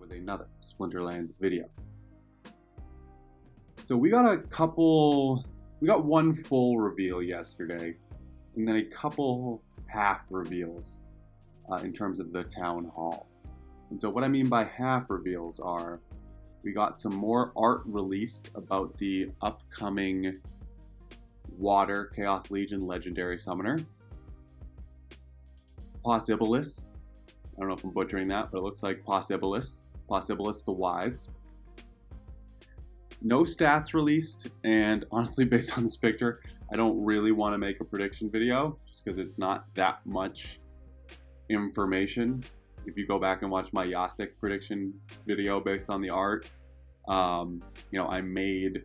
with another Splinterlands video. So we got one full reveal yesterday, and then a couple half reveals in terms of the Town Hall. And so what I mean by half reveals are, we got some more art released about the upcoming Water Chaos Legion Legendary Summoner. Possibilis. I don't know if I'm butchering that, but it looks like Possibilis. Possibilis the Wise. No stats released, and honestly, based on this picture, I don't really want to make a prediction video, just because it's not that much information. If you go back and watch my Yasik prediction video based on the art, I made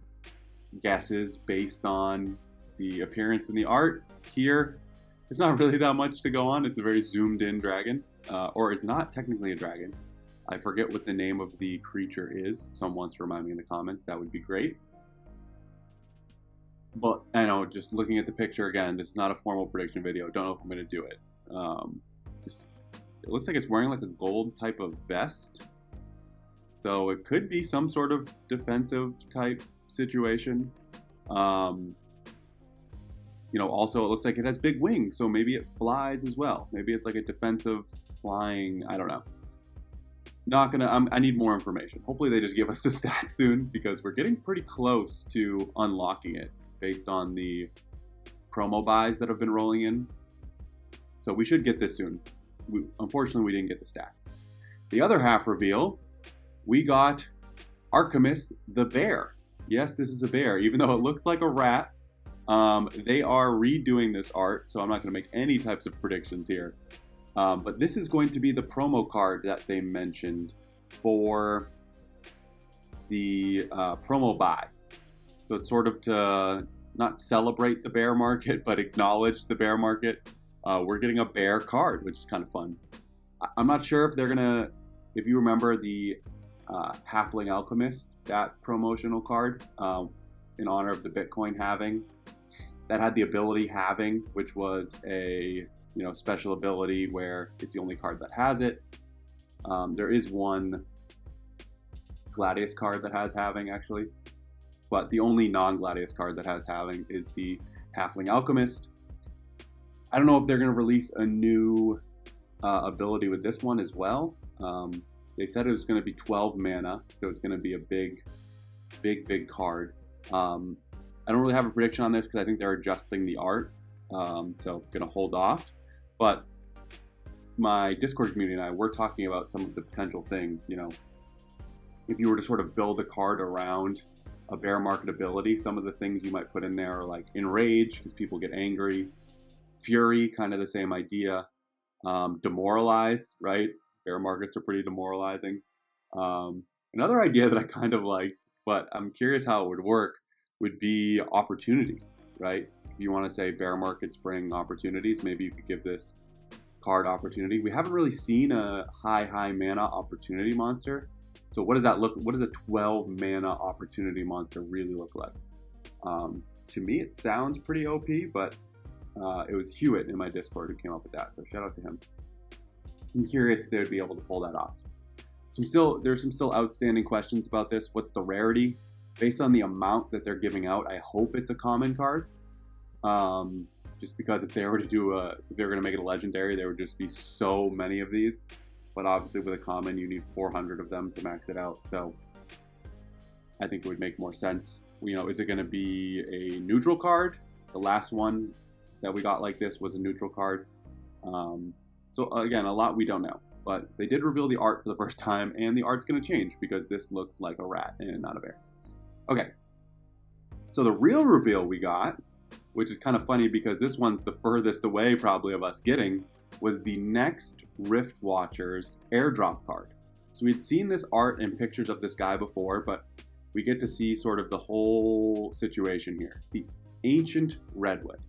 guesses based on the appearance in the art. Here, there's not really that much to go on. It's a very zoomed in dragon, or it's not technically a dragon. I forget what the name of the creature is. Someone wants to remind me in the comments. That would be great. But I know, just looking at the picture again, this is not a formal prediction video. Don't know if I'm going to do it. It looks like it's wearing like a gold type of vest. So it could be some sort of defensive type situation. Also it looks like it has big wings, so maybe it flies as well. Maybe it's like a defensive flying, I don't know. I need more information. Hopefully they just give us the stats soon, because we're getting pretty close to unlocking it based on the promo buys that have been rolling in. So we should get this soon. Unfortunately, we didn't get the stats. The other half reveal, we got Archimus the bear. Yes, this is a bear, even though it looks like a rat. They are redoing this art, so I'm not going to make any types of predictions here. But this is going to be the promo card that they mentioned for the promo buy. So it's sort of to not celebrate the bear market, but acknowledge the bear market. We're getting a bear card, which is kind of fun. I'm not sure if they're going to, if you remember the Halfling Alchemist, that promotional card, in honor of the Bitcoin halving, that had the ability halving, which was a special ability where it's the only card that has it. There is one Gladius card that has halving, actually, but the only non-Gladius card that has halving is the Halfling Alchemist. I don't know if they're going to release a new ability with this one as well. They said it was going to be 12 mana, so it's going to be a big card. I don't really have a prediction on this because I think they're adjusting the art, so going to hold off. But my Discord community and I, we're talking about some of the potential things. If you were to sort of build a card around a bear market ability, some of the things you might put in there are like Enrage, because people get angry. Fury, kind of the same idea. Demoralize, right? Bear markets are pretty demoralizing. Another idea that I kind of liked, but I'm curious how it would work, would be opportunity, right? If you want to say bear markets bring opportunities, maybe you could give this card opportunity. We haven't really seen a high mana opportunity monster. So what does that look? What does a 12 mana opportunity monster really look like? To me, it sounds pretty OP, but it was Hewitt in my Discord who came up with that, so shout out to him. I'm curious if they would be able to pull that off. There's some still outstanding questions about this. What's the rarity? Based on the amount that they're giving out, I hope it's a common card. Just because if they were to if they were going to make it a legendary, there would just be so many of these. But obviously with a common, you need 400 of them to max it out. So I think it would make more sense. Is it going to be a neutral card? The last one that we got like this was a neutral card. So again, a lot we don't know. But they did reveal the art for the first time, and the art's going to change because this looks like a rat and not a bear. Okay, so the real reveal we got, which is kind of funny because this one's the furthest away probably of us getting, was the next Riftwatchers airdrop card. So we'd seen this art and pictures of this guy before, but we get to see sort of the whole situation here. The Ancient Redwood.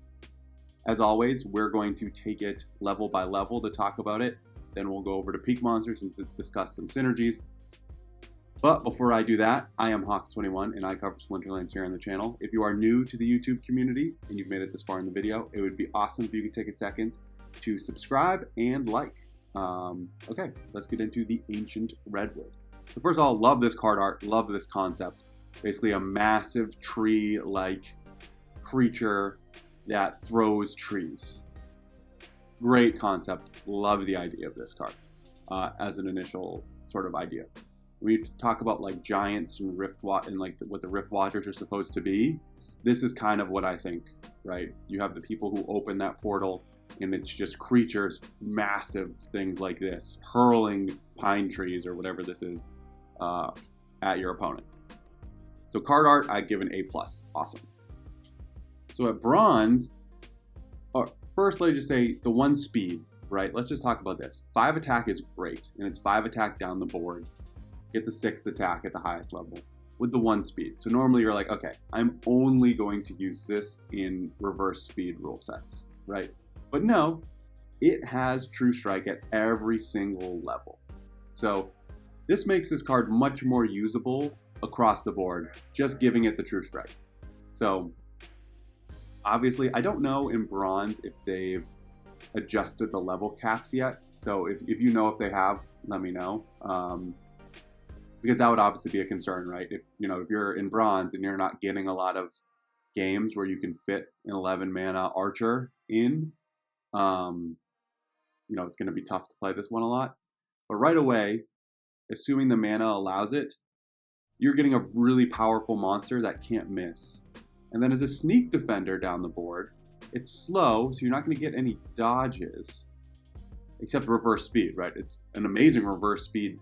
As always, we're going to take it level by level to talk about it. Then we'll go over to Peak Monsters and discuss some synergies. But before I do that, I am Hawks21 and I cover Splinterlands here on the channel. If you are new to the YouTube community and you've made it this far in the video, it would be awesome if you could take a second to subscribe and like. Okay, let's get into the Ancient Redwood. So first of all, love this card art, love this concept. Basically a massive tree-like creature that throws trees. Great concept. Love the idea of this card as an initial sort of idea. We talk about like giants and like what the Riftwatchers are supposed to be. This is kind of what I think, right? You have the people who open that portal, and it's just creatures, massive things like this, hurling pine trees or whatever this is at your opponents. So card art, I'd give an A+. Awesome. So at bronze, first let's just say the 1 speed, right? Let's just talk about this. 5 attack is great, and it's 5 attack down the board. Gets a 6 attack at the highest level with the 1 speed. So normally you're like, okay, I'm only going to use this in reverse speed rule sets, right? But no, it has True Strike at every single level. So this makes this card much more usable across the board, just giving it the True Strike. So obviously, I don't know in bronze if they've adjusted the level caps yet. So if you know if they have, let me know. Because that would obviously be a concern, right? If you're in bronze and you're not getting a lot of games where you can fit an 11 mana archer in, it's going to be tough to play this one a lot. But right away, assuming the mana allows it, you're getting a really powerful monster that can't miss. And then as a sneak defender down the board, it's slow, so you're not going to get any dodges, except reverse speed, right? It's an amazing reverse speed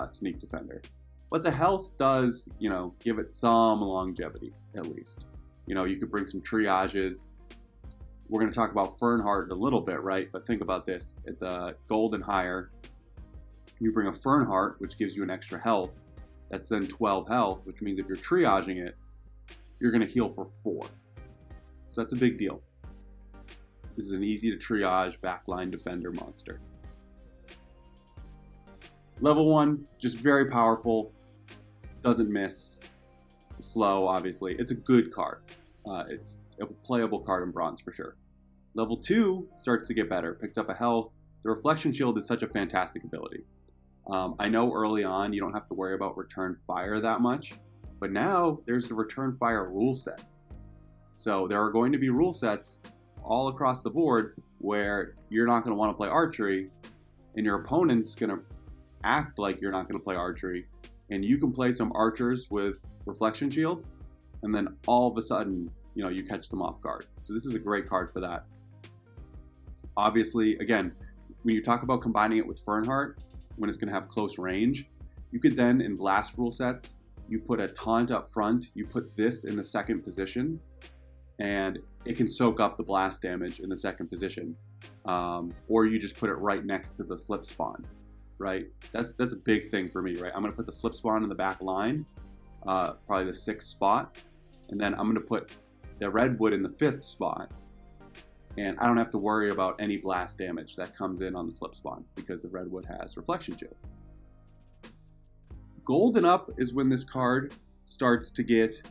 sneak defender. But the health does, give it some longevity, at least. You could bring some triages. We're going to talk about Fernheart in a little bit, right? But think about this. At the gold and higher, you bring a Fernheart, which gives you an extra health. That's then 12 health, which means if you're triaging it, you're going to heal for 4. So that's a big deal. This is an easy to triage backline defender monster. Level 1, just very powerful, doesn't miss, slow obviously. It's a good card. It's a playable card in bronze for sure. Level 2 starts to get better, picks up a health. The Reflection Shield is such a fantastic ability. I know early on you don't have to worry about return fire that much, but now there's the return fire rule set. So there are going to be rule sets all across the board where you're not going to want to play archery, and your opponent's going to act like you're not going to play archery, and you can play some archers with Reflection Shield, and then all of a sudden, you catch them off guard. So this is a great card for that. Obviously, again, when you talk about combining it with Fernheart, when it's going to have close range, you could then, in blast rule sets, you put a taunt up front, you put this in the second position, and it can soak up the blast damage in the second position. Or you just put it right next to the slip spawn, right? That's a big thing for me, right? I'm going to put the slip spawn in the back line, probably the 6th spot, and then I'm going to put the redwood in the 5th spot, and I don't have to worry about any blast damage that comes in on the slip spawn because the redwood has Reflection Shield. Golden up is when this card starts to get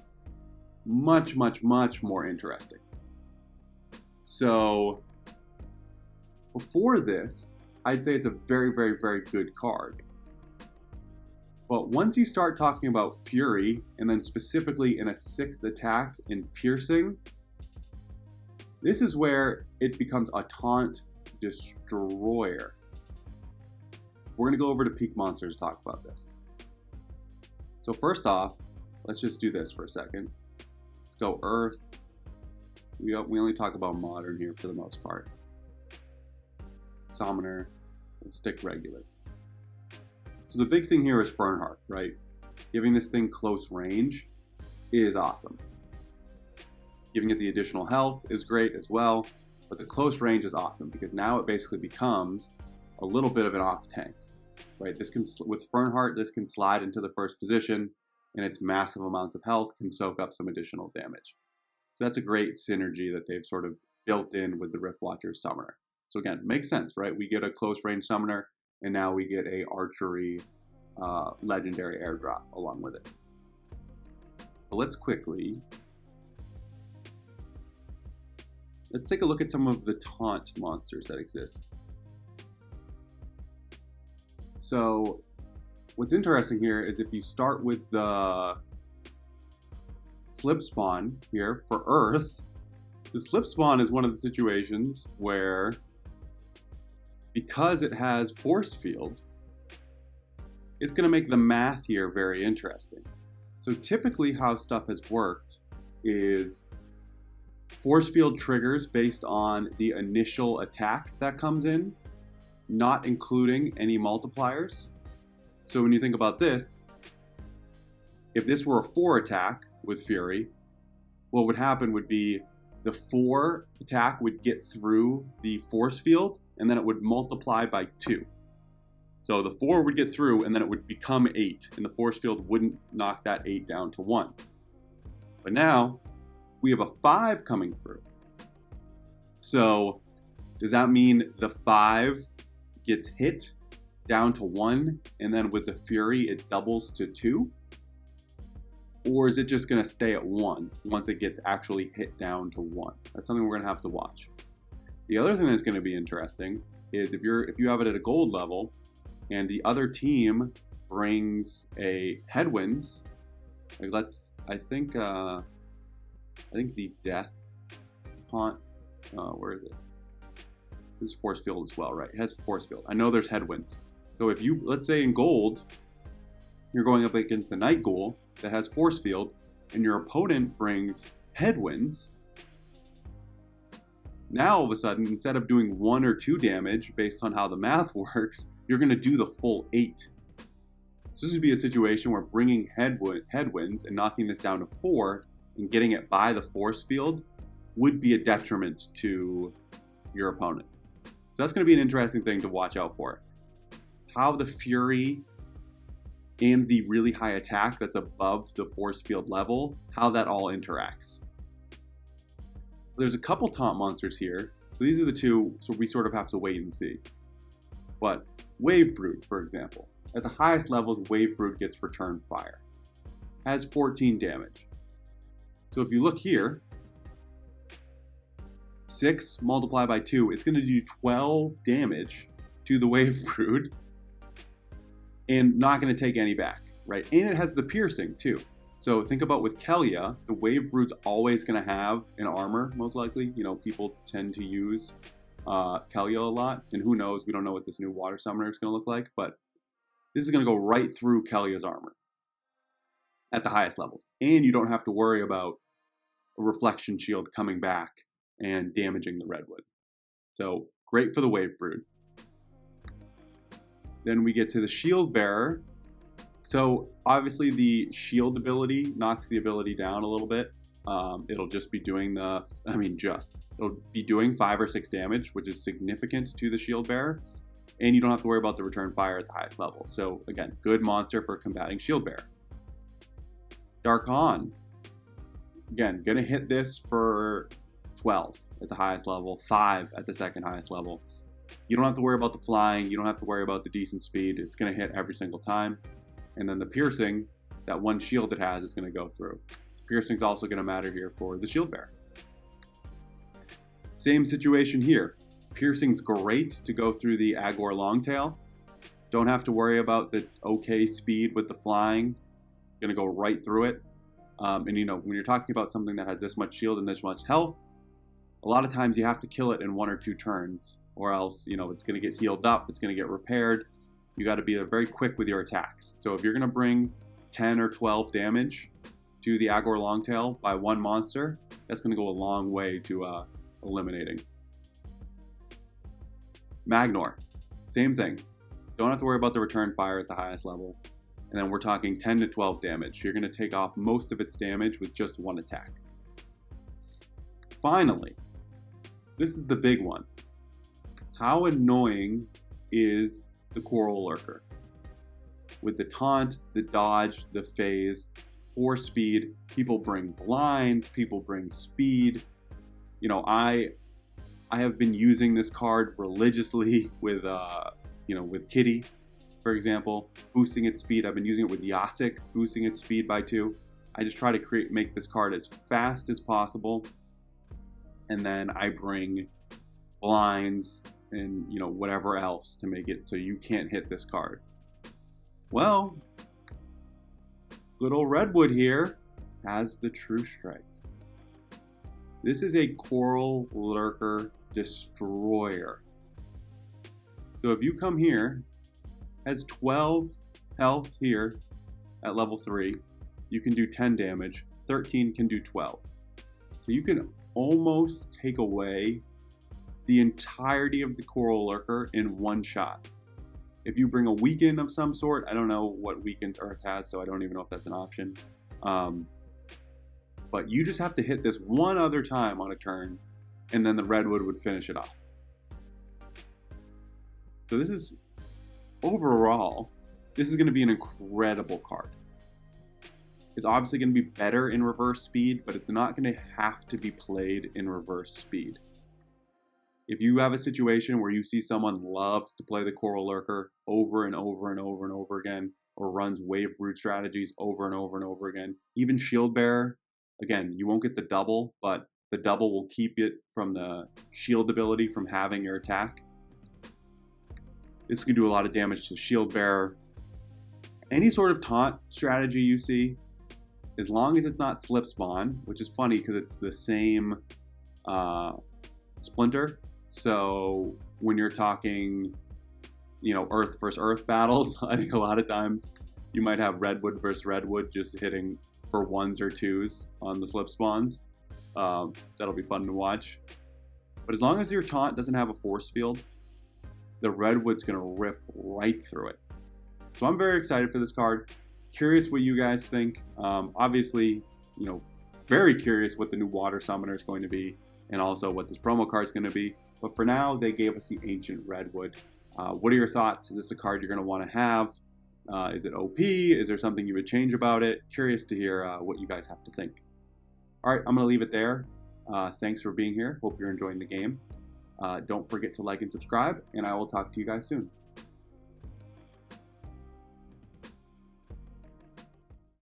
much, much, much more interesting. So before this, I'd say it's a very, very, very good card. But once you start talking about Fury, and then specifically in a 6th attack in Piercing, this is where it becomes a taunt destroyer. We're going to go over to Peak Monsters to talk about this. So first off, let's just do this for a second. Let's go Earth. We only talk about Modern here for the most part. Summoner, we'll stick regular. So the big thing here is Fernheart, right? Giving this thing close range is awesome. Giving it the additional health is great as well, but the close range is awesome because now it basically becomes a little bit of an off tank, right? This can, with Fernheart, this can slide into the first position, and its massive amounts of health can soak up some additional damage. So that's a great synergy that they've sort of built in with the Riftwatchers Summoner. So again, makes sense, right? We get a close range Summoner, and now we get a archery Legendary Airdrop along with it. But let's take a look at some of the taunt monsters that exist. So what's interesting here is if you start with the slip spawn here for Earth, the slip spawn is one of the situations where, because it has force field, it's going to make the math here very interesting. So typically how stuff has worked is force field triggers based on the initial attack that comes in, not including any multipliers. So when you think about this, if this were a 4 attack with Fury, what would happen would be the 4 attack would get through the force field, and then it would multiply by 2. So the 4 would get through, and then it would become 8, and the force field wouldn't knock that 8 down to 1. But now, we have a 5 coming through. So does that mean the 5 gets hit down to 1, and then with the Fury it doubles to 2? Or is it just going to stay at 1 once it gets actually hit down to 1? That's something we're going to have to watch. The other thing that's going to be interesting is if you have it at a gold level and the other team brings a headwinds, like I think the death taunt, where is it? This is force field as well, right? It has force field. I know there's headwinds. So if you, let's say in gold, you're going up against a night ghoul that has force field, and your opponent brings headwinds, now all of a sudden, instead of doing 1 or 2 damage based on how the math works, you're going to do the full 8. So this would be a situation where bringing headwinds and knocking this down to 4 and getting it by the force field would be a detriment to your opponent. So that's going to be an interesting thing to watch out for. How the Fury and the really high attack that's above the force field level, how that all interacts. There's a couple taunt monsters here. So these are the two, so we sort of have to wait and see. But Wave Brood, for example. At the highest levels, Wave Brood gets return fire. Has 14 damage. So if you look here, 6 multiplied by 2, it's going to do 12 damage to the Wave Brood and not going to take any back, right? And it has the piercing too. So think about with Kelia, the Wave Brood's always going to have an armor, most likely. You know, people tend to use Kelia a lot, and who knows, we don't know what this new water summoner is going to look like, but this is going to go right through Kelia's armor at the highest levels. And you don't have to worry about a reflection shield coming back and damaging the redwood. So great for the Wave Brood. Then we get to the Shield Bearer. So obviously the shield ability knocks the ability down a little bit. It'll just be doing it'll be doing 5 or 6 damage, which is significant to the Shield Bearer. And you don't have to worry about the return fire at the highest level. So again, good monster for combating Shield Bearer. Dark Han. Again, gonna hit this for 12 at the highest level, 5 at the second highest level. You don't have to worry about the flying, you don't have to worry about the decent speed. It's gonna hit every single time. And then the piercing, that one shield it has, is gonna go through. Piercing's also gonna matter here for the Shield Bearer. Same situation here. Piercing's great to go through the Agor Longtail. Don't have to worry about the okay speed with the flying. Gonna go right through it. And you know, when you're talking about something that has this much shield and this much health, a lot of times you have to kill it in 1 or 2 turns, or else, you know, it's gonna get healed up, it's gonna get repaired. You gotta be very quick with your attacks. So if you're gonna bring 10 or 12 damage to the Agor Longtail by one monster, that's gonna go a long way to eliminating. Magnor, same thing. Don't have to worry about the return fire at the highest level. And then we're talking 10 to 12 damage. You're gonna take off most of its damage with just 1 attack. Finally, this is the big one. How annoying is the Coral Lurker? With the taunt, the dodge, the phase, 4 speed, people bring blinds, people bring speed. You know, I have been using this card religiously with with Kitty, for example, boosting its speed. I've been using it with Yasik, boosting its speed by 2. I just try to make this card as fast as possible, and then I bring blinds and whatever else to make it so you can't hit this card. Well, good old Redwood here has the True Strike. This is a Coral Lurker Destroyer. So if you come here, has 12 health here at level 3. You can do 10 damage. 13 can do 12. So you can almost take away the entirety of the Coral Lurker in one shot. If you bring a weaken of some sort, I don't know what weakens Earth has, so I don't even know if that's an option. But you just have to hit this one other time on a turn, and then the Redwood would finish it off. So this is, overall, this is going to be an incredible card. It's obviously going to be better in reverse speed, but it's not going to have to be played in reverse speed. If you have a situation where you see someone loves to play the Coral Lurker over and over and over and over again, or runs wave root strategies over and over and over again, even Shield Bearer, again, you won't get the double, but the double will keep it from the shield ability from having your attack. This can do a lot of damage to Shield Bearer. Any sort of taunt strategy you see, as long as it's not slip spawn, which is funny because it's the same Splinter. So when you're talking, Earth versus Earth battles, I think a lot of times you might have Redwood versus Redwood just hitting for 1s or 2s on the slip spawns. That'll be fun to watch. But as long as your taunt doesn't have a force field, the Redwood's going to rip right through it. So I'm very excited for this card. Curious what you guys think. Obviously, very curious what the new Water Summoner is going to be, and also what this promo card is going to be. But for now, they gave us the Ancient Redwood. What are your thoughts? Is this a card you're going to want to have? Is it OP? Is there something you would change about it? Curious to hear what you guys have to think. All right, I'm going to leave it there. Thanks for being here. Hope you're enjoying the game. Don't forget to like and subscribe, and I will talk to you guys soon.